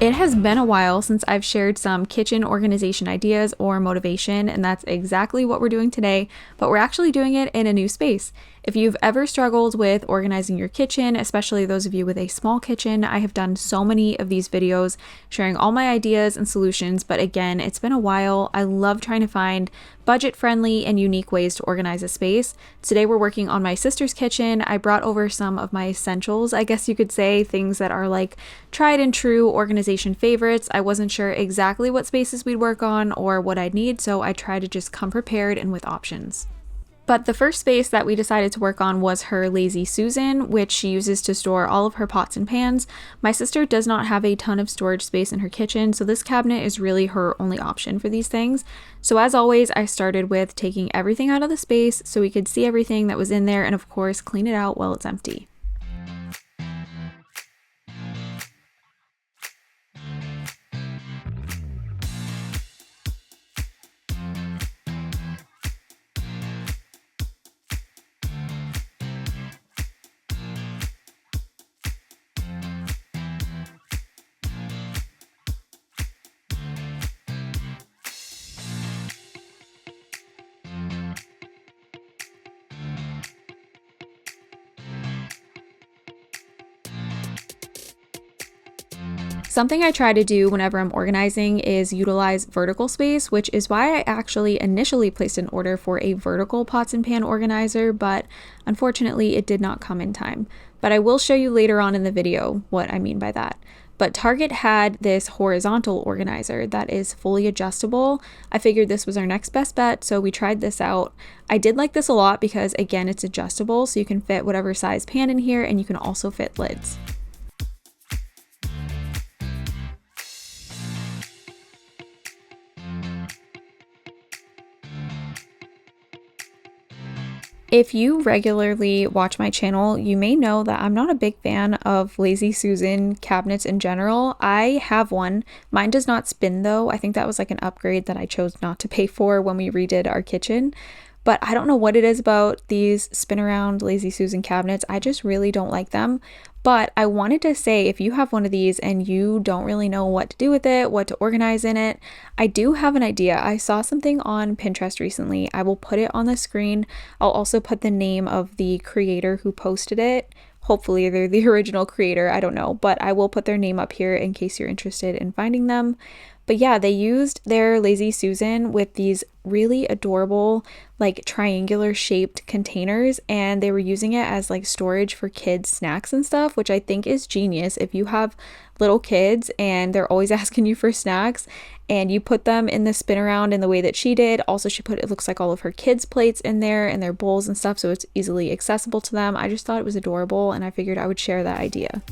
It has been a while since I've shared some kitchen organization ideas or motivation, and that's exactly what we're doing today, but we're actually doing it in a new space. If you've ever struggled with organizing your kitchen, especially those of you with a small kitchen, I have done so many of these videos sharing all my ideas and solutions, but again, it's been a while. I love trying to find budget-friendly and unique ways to organize a space. Today we're working on my sister's kitchen. I brought over some of my essentials, I guess you could say, things that are like tried and true organization favorites. I wasn't sure exactly what spaces we'd work on or what I'd need, so I tried to just come prepared and with options. But the first space that we decided to work on was her Lazy Susan, which she uses to store all of her pots and pans. My sister does not have a ton of storage space in her kitchen, so this cabinet is really her only option for these things. So as always, I started with taking everything out of the space so we could see everything that was in there and of course clean it out while it's empty. Something I try to do whenever I'm organizing is utilize vertical space, which is why I actually initially placed an order for a vertical pots and pan organizer, but unfortunately it did not come in time. But I will show you later on in the video what I mean by that. But Target had this horizontal organizer that is fully adjustable. I figured this was our next best bet, so we tried this out. I did like this a lot because again, it's adjustable, so you can fit whatever size pan in here and you can also fit lids. If you regularly watch my channel, you may know that I'm not a big fan of Lazy Susan cabinets in general. I have one. Mine does not spin though. I think that was like an upgrade that I chose not to pay for when we redid our kitchen. But I don't know what it is about these spin around Lazy Susan cabinets. I just really don't like them. But I wanted to say, if you have one of these and you don't really know what to do with it, what to organize in it, I do have an idea. I saw something on Pinterest recently. I will put it on the screen. I'll also put the name of the creator who posted it. Hopefully they're the original creator, I don't know, but I will put their name up here in case you're interested in finding them. But yeah, they used their Lazy Susan with these really adorable, like triangular shaped containers, and they were using it as like storage for kids' snacks and stuff, which I think is genius. If you have little kids and they're always asking you for snacks and you put them in the spin around in the way that she did. Also, she put, it looks like all of her kids' plates in there and their bowls and stuff, so it's easily accessible to them. I just thought it was adorable and I figured I would share that idea.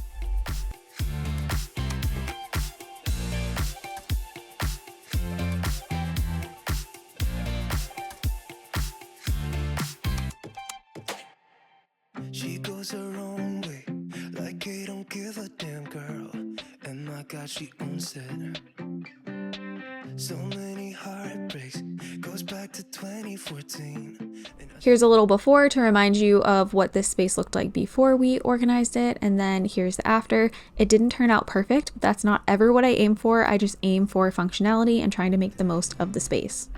She goes her own way, like I don't give a damn girl. And my God, she owns it. So many heartbreaks, goes back to 2014. Here's a little before to remind you of what this space looked like before we organized it, and then here's the after. It didn't turn out perfect, but that's not ever what I aim for. I just aim for functionality and trying to make the most of the space.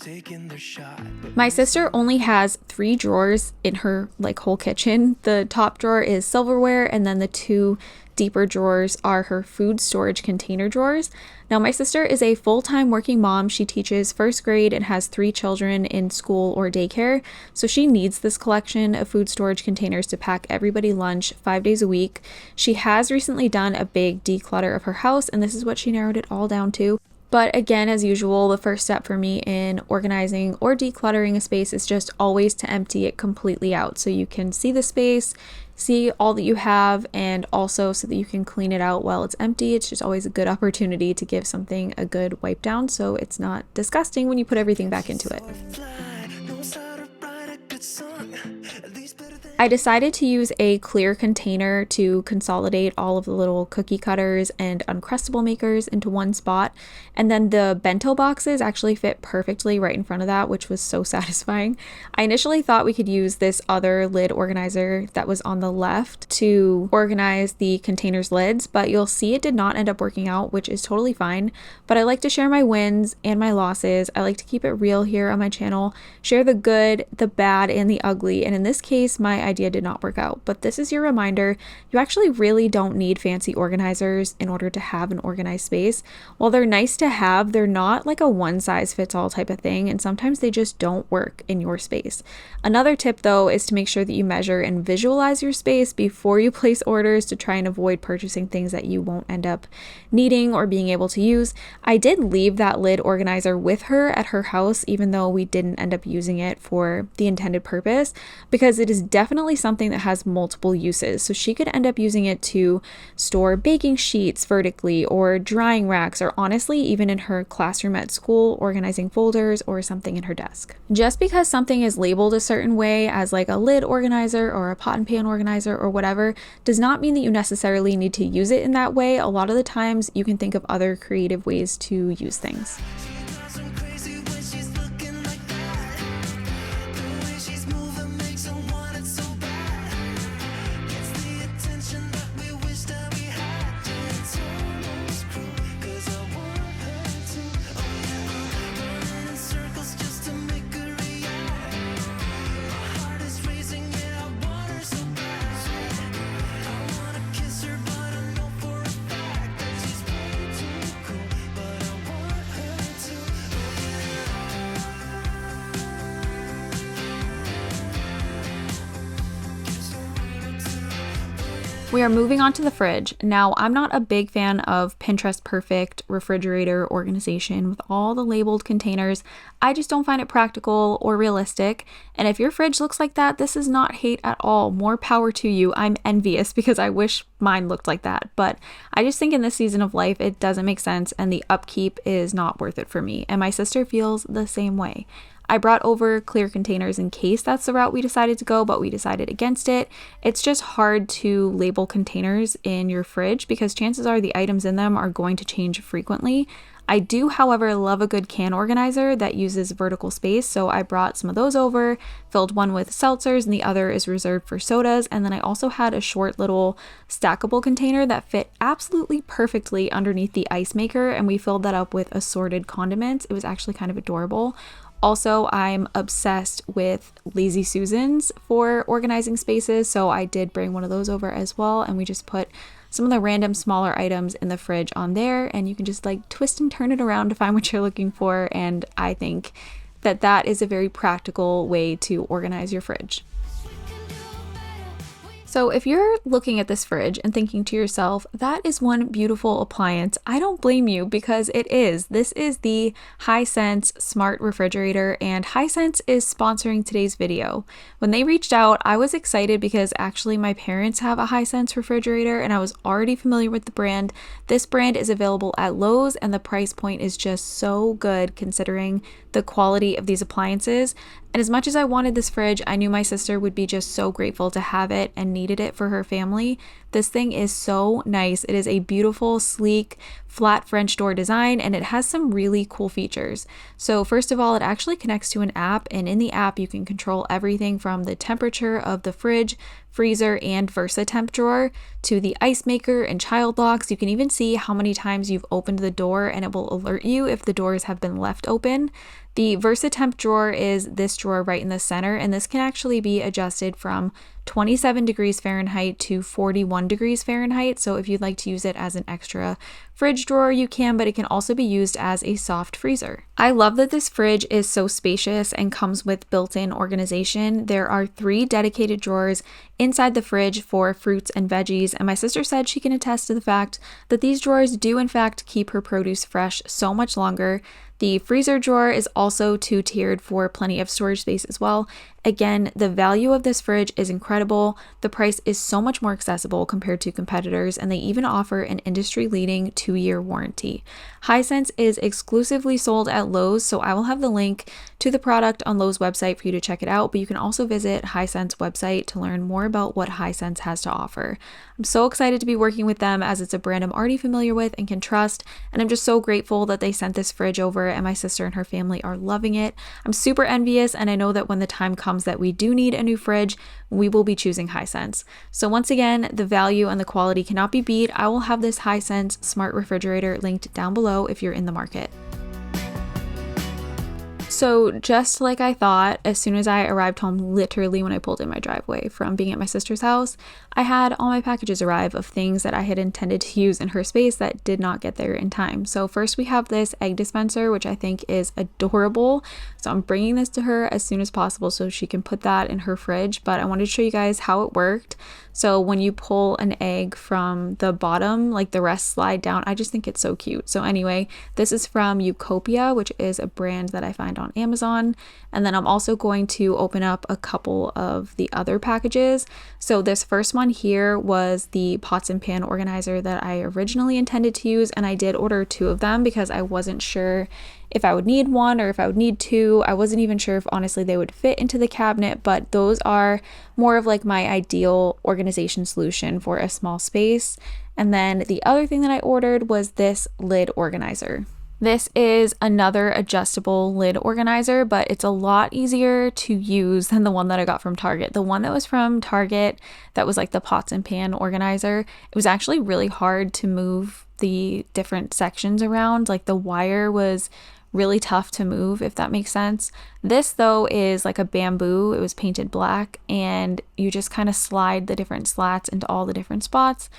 Taking their shot. My sister only has 3 drawers in her like whole kitchen. The top drawer is silverware, and then the 2 deeper drawers are her food storage container drawers. Now, my sister is a full-time working mom. She teaches first grade and has 3 children in school or daycare, so she needs this collection of food storage containers to pack everybody lunch 5 days a week. She has recently done a big declutter of her house, and this is what she narrowed it all down to. But again, as usual, the first step for me in organizing or decluttering a space is just always to empty it completely out so you can see the space, see all that you have, and also so that you can clean it out while it's empty. It's just always a good opportunity to give something a good wipe down so it's not disgusting when you put everything back into it. I decided to use a clear container to consolidate all of the little cookie cutters and Uncrustable makers into one spot. And then the bento boxes actually fit perfectly right in front of that, which was so satisfying. I initially thought we could use this other lid organizer that was on the left to organize the container's lids, but you'll see it did not end up working out, which is totally fine. But I like to share my wins and my losses. I like to keep it real here on my channel, share the good, the bad, and the ugly. And in this case, my idea did not work out. But this is your reminder, you actually really don't need fancy organizers in order to have an organized space. While they're nice to have, they're not like a one size fits all type of thing, and sometimes they just don't work in your space. Another tip though is to make sure that you measure and visualize your space before you place orders to try and avoid purchasing things that you won't end up needing or being able to use. I did leave that lid organizer with her at her house, even though we didn't end up using it for the intended purpose, because it is definitely something that has multiple uses. So she could end up using it to store baking sheets vertically, or drying racks, or honestly, even in her classroom at school, organizing folders or something in her desk. Just because something is labeled a certain way as like a lid organizer or a pot and pan organizer or whatever does not mean that you necessarily need to use it in that way. A lot of the times you can think of other creative ways to use things. We are moving on to the fridge. Now, I'm not a big fan of Pinterest perfect refrigerator organization with all the labeled containers. I just don't find it practical or realistic. And if your fridge looks like that, this is not hate at all. More power to you. I'm envious because I wish mine looked like that. But I just think in this season of life, it doesn't make sense and the upkeep is not worth it for me. And my sister feels the same way. I brought over clear containers in case that's the route we decided to go, but we decided against it. It's just hard to label containers in your fridge because chances are the items in them are going to change frequently. I do, however, love a good can organizer that uses vertical space, so I brought some of those over, filled one with seltzers and the other is reserved for sodas, and then I also had a short little stackable container that fit absolutely perfectly underneath the ice maker, and we filled that up with assorted condiments. It was actually kind of adorable. Also, I'm obsessed with Lazy Susans for organizing spaces, so I did bring one of those over as well, and we just put some of the random smaller items in the fridge on there, and you can just like twist and turn it around to find what you're looking for, and I think that that is a very practical way to organize your fridge. So if you're looking at this fridge and thinking to yourself, that is one beautiful appliance, I don't blame you because it is. This is the Hisense Smart Refrigerator, and Hisense is sponsoring today's video. When they reached out, I was excited because actually my parents have a Hisense refrigerator and I was already familiar with the brand. This brand is available at Lowe's and the price point is just so good considering the quality of these appliances. And as much as I wanted this fridge, I knew my sister would be just so grateful to have it and needed it for her family. This thing is so nice. It is a beautiful, sleek, flat French door design, and it has some really cool features. So first of all, it actually connects to an app, and in the app, you can control everything from the temperature of the fridge, freezer, and VersaTemp drawer to the ice maker and child locks. You can even see how many times you've opened the door, and it will alert you if the doors have been left open. The VersaTemp drawer is this drawer right in the center, and this can actually be adjusted from 27 degrees Fahrenheit to 41 degrees Fahrenheit. So if you'd like to use it as an extra fridge drawer, you can, but it can also be used as a soft freezer. I love that this fridge is so spacious and comes with built-in organization. There are 3 dedicated drawers inside the fridge for fruits and veggies, and my sister said she can attest to the fact that these drawers do in fact keep her produce fresh so much longer. The freezer drawer is also two-tiered for plenty of storage space as well. Again, the value of this fridge is incredible. The price is so much more accessible compared to competitors, and they even offer an industry-leading 2-year warranty. Hisense is exclusively sold at Lowe's, so I will have the link to the product on Lowe's website for you to check it out, but you can also visit Hisense website to learn more about what Hisense has to offer. I'm so excited to be working with them as it's a brand I'm already familiar with and can trust, and I'm just so grateful that they sent this fridge over and my sister and her family are loving it. I'm super envious, and I know that when the time comes that we do need a new fridge, we will be choosing Hisense. So once again, the value and the quality cannot be beat. I will have this Hisense smart refrigerator linked down below if you're in the market. So just like I thought, as soon as I arrived home, literally when I pulled in my driveway from being at my sister's house, I had all my packages arrive of things that I had intended to use in her space that did not get there in time. So first we have this egg dispenser, which I think is adorable. So I'm bringing this to her as soon as possible so she can put that in her fridge, but I wanted to show you guys how it worked. So when you pull an egg from the bottom, like the rest slide down. I just think it's so cute. So anyway, this is from COPPA, which is a brand that I find on Amazon. And then I'm also going to open up a couple of the other packages. So this first one here was the pots and pan organizer that I originally intended to use, and I did order 2 of them because I wasn't sure if I would need 1 or if I would need 2. I wasn't even sure if honestly they would fit into the cabinet, but those are more of like my ideal organization solution for a small space. And then the other thing that I ordered was this lid organizer. This is another adjustable lid organizer, but it's a lot easier to use than the one that I got from Target. The one that was from Target, that was like the pots and pan organizer, it was actually really hard to move the different sections around. Like the wire was really tough to move, if that makes sense. This though is like a bamboo. It was painted black, and you just kind of slide the different slats into all the different spots.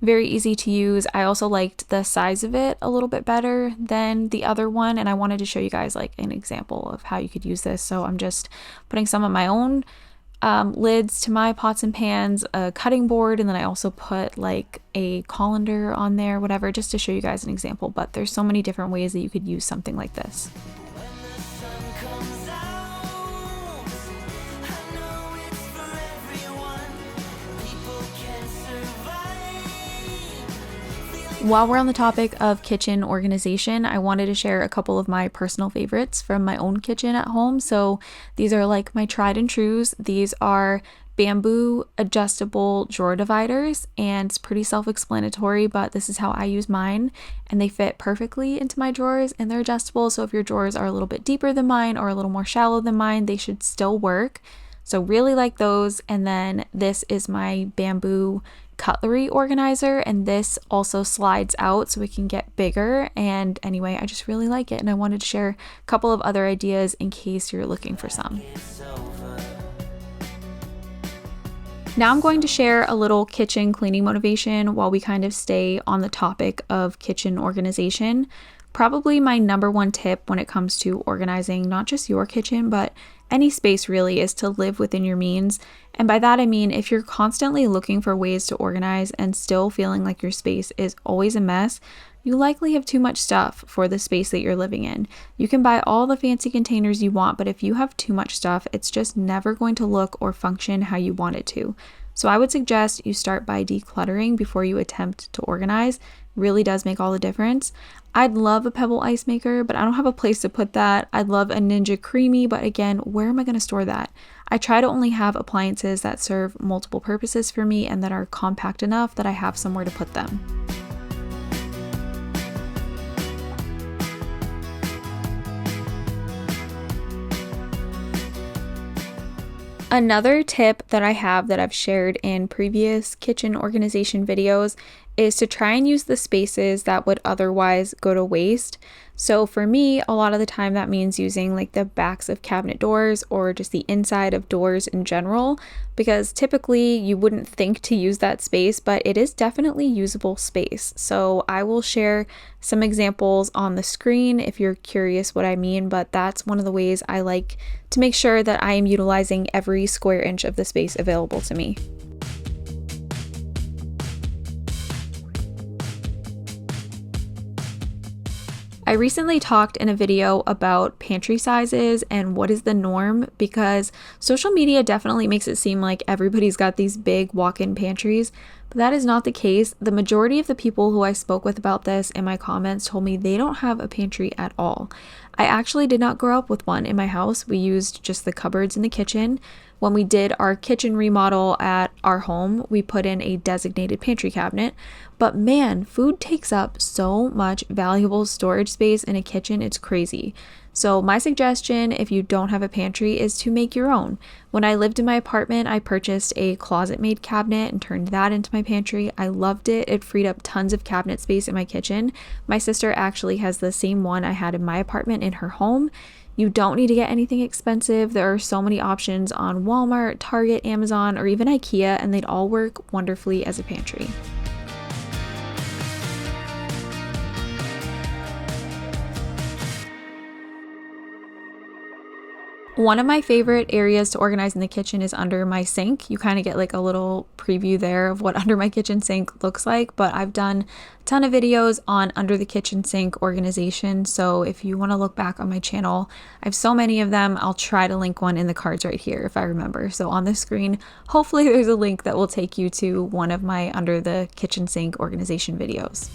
Very easy to use. I also liked the size of it a little bit better than the other one, and I wanted to show you guys like an example of how you could use this. So I'm just putting some of my own lids to my pots and pans, a cutting board, and then I also put like a colander on there, whatever, just to show you guys an example. But there's so many different ways that you could use something like this. While we're on the topic of kitchen organization, I wanted to share a couple of my personal favorites from my own kitchen at home. So these are like my tried and trues. These are bamboo adjustable drawer dividers, and it's pretty self-explanatory, but this is how I use mine, and they fit perfectly into my drawers, and they're adjustable. So if your drawers are a little bit deeper than mine or a little more shallow than mine, they should still work. So really like those. And then this is my bamboo cutlery organizer, and this also slides out so it can get bigger. And anyway, I just really like it, and I wanted to share a couple of other ideas in case you're looking for some. Now I'm going to share a little kitchen cleaning motivation while we kind of stay on the topic of kitchen organization. Probably my number 1 tip when it comes to organizing not just your kitchen, but any space really, is to live within your means. And by that I mean, if you're constantly looking for ways to organize and still feeling like your space is always a mess, you likely have too much stuff for the space that you're living in. You can buy all the fancy containers you want, but if you have too much stuff, it's just never going to look or function how you want it to. So I would suggest you start by decluttering before you attempt to organize. It really does make all the difference. I'd love a Pebble ice maker, but I don't have a place to put that. I'd love a Ninja Creamy, but again, where am I going to store that? I try to only have appliances that serve multiple purposes for me and that are compact enough that I have somewhere to put them. Another tip that I have that I've shared in previous kitchen organization videos is to try and use the spaces that would otherwise go to waste. So for me, a lot of the time that means using like the backs of cabinet doors or just the inside of doors in general, because typically you wouldn't think to use that space, but it is definitely usable space. So I will share some examples on the screen if you're curious what I mean, but that's one of the ways I like to make sure that I am utilizing every square inch of the space available to me. I recently talked in a video about pantry sizes and what is the norm because social media definitely makes it seem like everybody's got these big walk-in pantries, but that is not the case. The majority of the people who I spoke with about this in my comments told me they don't have a pantry at all. I actually did not grow up with one in my house. We used just the cupboards in the kitchen. When we did our kitchen remodel at our home, we put in a designated pantry cabinet. But man, food takes up so much valuable storage space in a kitchen, it's crazy. So my suggestion, if you don't have a pantry, is to make your own. When I lived in my apartment, I purchased a closet-made cabinet and turned that into my pantry. I loved it. It freed up tons of cabinet space in my kitchen. My sister actually has the same one I had in my apartment in her home. You don't need to get anything expensive. There are so many options on Walmart, Target, Amazon, or even IKEA, and they'd all work wonderfully as a pantry. One of my favorite areas to organize in the kitchen is under my sink. You kind of get like a little preview there of what under my kitchen sink looks like, but I've done a ton of videos on under the kitchen sink organization. So if you want to look back on my channel, I have so many of them. I'll try to link one in the cards right here if I remember. So on the screen, hopefully there's a link that will take you to one of my under the kitchen sink organization videos.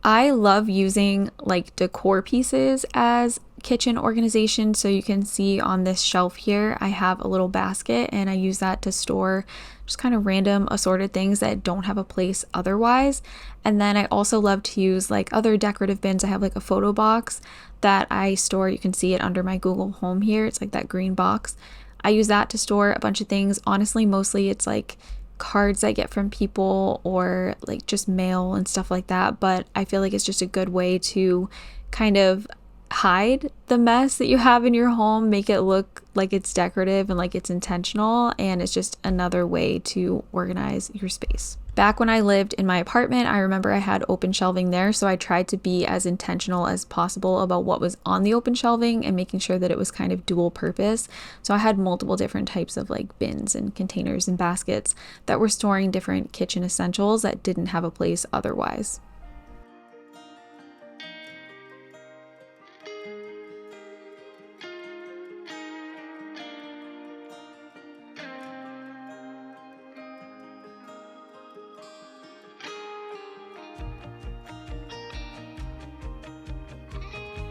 I love using like decor pieces as kitchen organization. So you can see on this shelf here, I have a little basket and I use that to store just kind of random assorted things that don't have a place otherwise. And then I also love to use like other decorative bins. I have like a photo box that I store. You can see it under my Google Home here. It's like that green box. I use that to store a bunch of things. Honestly, mostly it's like cards I get from people or like just mail and stuff like that, but I feel like it's just a good way to kind of hide the mess that you have in your home, make it look like it's decorative and like it's intentional, and it's just another way to organize your space. Back when I lived in my apartment, I remember I had open shelving there, so I tried to be as intentional as possible about what was on the open shelving and making sure that it was kind of dual purpose. So I had multiple different types of like bins and containers and baskets that were storing different kitchen essentials that didn't have a place otherwise.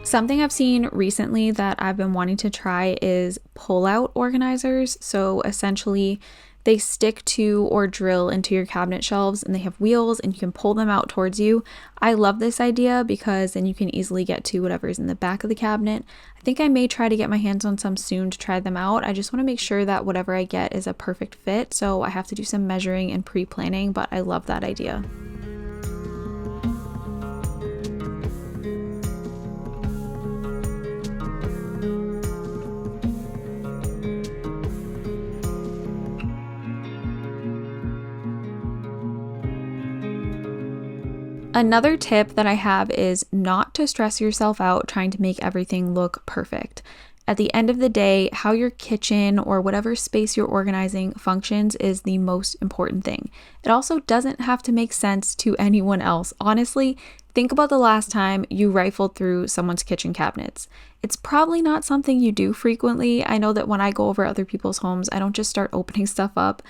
Something I've seen recently that I've been wanting to try is pull-out organizers. So essentially, they stick to or drill into your cabinet shelves and they have wheels and you can pull them out towards you. I love this idea because then you can easily get to whatever's in the back of the cabinet. I think I may try to get my hands on some soon to try them out. I just want to make sure that whatever I get is a perfect fit. So I have to do some measuring and pre-planning, but I love that idea. Another tip that I have is not to stress yourself out trying to make everything look perfect. At the end of the day, how your kitchen or whatever space you're organizing functions is the most important thing. It also doesn't have to make sense to anyone else. Honestly, think about the last time you rifled through someone's kitchen cabinets. It's probably not something you do frequently. I know that when I go over other people's homes, I don't just start opening stuff up.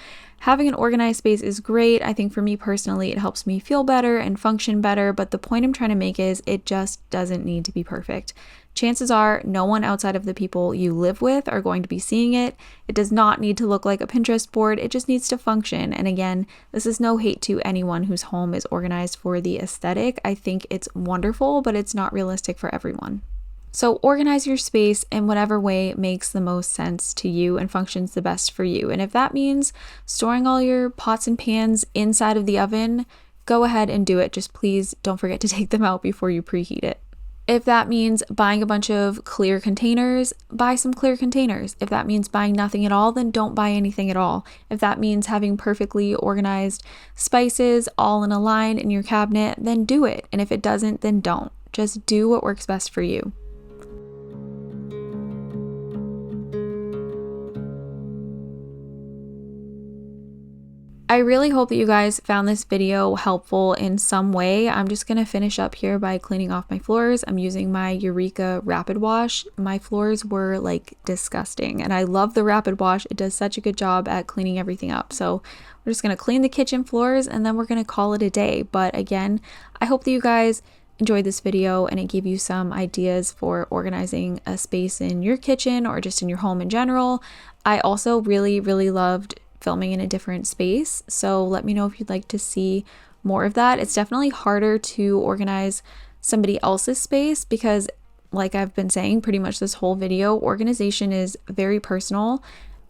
Having an organized space is great. I think for me personally, it helps me feel better and function better, but the point I'm trying to make is it just doesn't need to be perfect. Chances are no one outside of the people you live with are going to be seeing it. It does not need to look like a Pinterest board. It just needs to function. And again, this is no hate to anyone whose home is organized for the aesthetic. I think it's wonderful, but it's not realistic for everyone. So organize your space in whatever way makes the most sense to you and functions the best for you. And if that means storing all your pots and pans inside of the oven, go ahead and do it. Just please don't forget to take them out before you preheat it. If that means buying a bunch of clear containers, buy some clear containers. If that means buying nothing at all, then don't buy anything at all. If that means having perfectly organized spices all in a line in your cabinet, then do it. And if it doesn't, then don't. Just do what works best for you. I really hope that you guys found this video helpful in some way. I'm just gonna finish up here by cleaning off my floors. I'm using my Eureka Rapid Wash. My floors were like disgusting, and I love the Rapid Wash. It does such a good job at cleaning everything up. So we're just gonna clean the kitchen floors and then we're gonna call it a day. But again, I hope that you guys enjoyed this video and it gave you some ideas for organizing a space in your kitchen or just in your home in general. I also really loved filming in a different space, so let me know if you'd like to see more of that. It's definitely harder to organize somebody else's space because, like I've been saying pretty much this whole video, organization is very personal.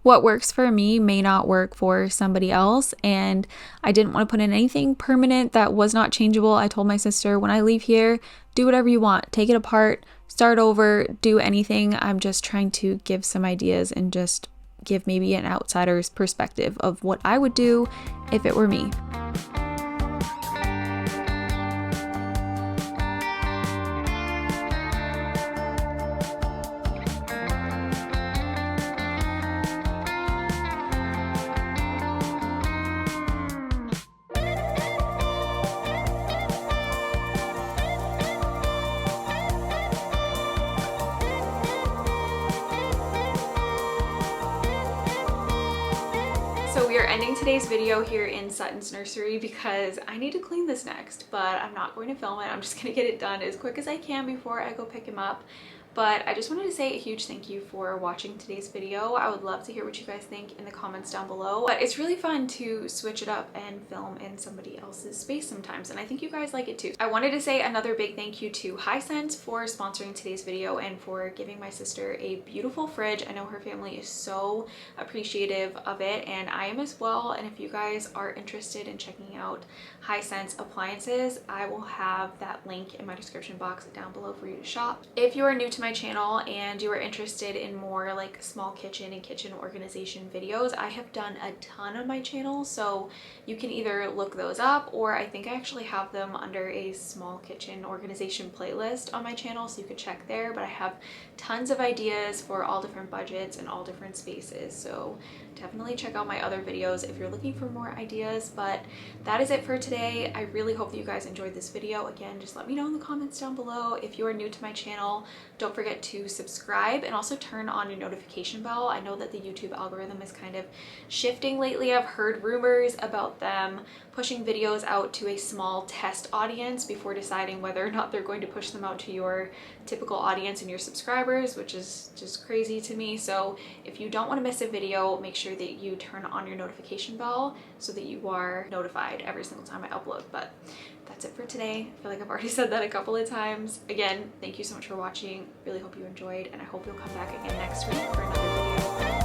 What works for me may not work for somebody else, and I didn't want to put in anything permanent that was not changeable. I told my sister, when I leave here, do whatever you want, take it apart, start over, do anything. I'm just trying to give some ideas and just give maybe an outsider's perspective of what I would do if it were me. So we are ending today's video here in Sutton's nursery because I need to clean this next, but I'm not going to film it. I'm just gonna get it done as quick as I can before I go pick him up. But I just wanted to say a huge thank you for watching today's video. I would love to hear what you guys think in the comments down below. But it's really fun to switch it up and film in somebody else's space sometimes, and I think you guys like it too. I wanted to say another big thank you to Hisense for sponsoring today's video and for giving my sister a beautiful fridge. I know her family is so appreciative of it, and I am as well. And if you guys are interested in checking out Hisense appliances, I will have that link in my description box down below for you to shop. If you are new to my channel and you are interested in more like small kitchen and kitchen organization videos, I have done a ton on my channel, so you can either look those up, or I think I actually have them under a small kitchen organization playlist on my channel, so you could check there. But I have tons of ideas for all different budgets and all different spaces, so definitely check out my other videos if you're looking for more ideas. But that is it for today. I really hope that you guys enjoyed this video. Again, just let me know in the comments down below. If you are new to my channel, don't forget to subscribe and also turn on your notification bell. I know that the YouTube algorithm is kind of shifting lately. I've heard rumors about them pushing videos out to a small test audience before deciding whether or not they're going to push them out to your typical audience and your subscribers, which is just crazy to me. So if you don't want to miss a video, make sure that you turn on your notification bell so that you are notified every single time I upload. But that's it for today. I feel like I've already said that a couple of times. Again, thank you so much for watching. Really hope you enjoyed, and I hope you'll come back again next week for another video.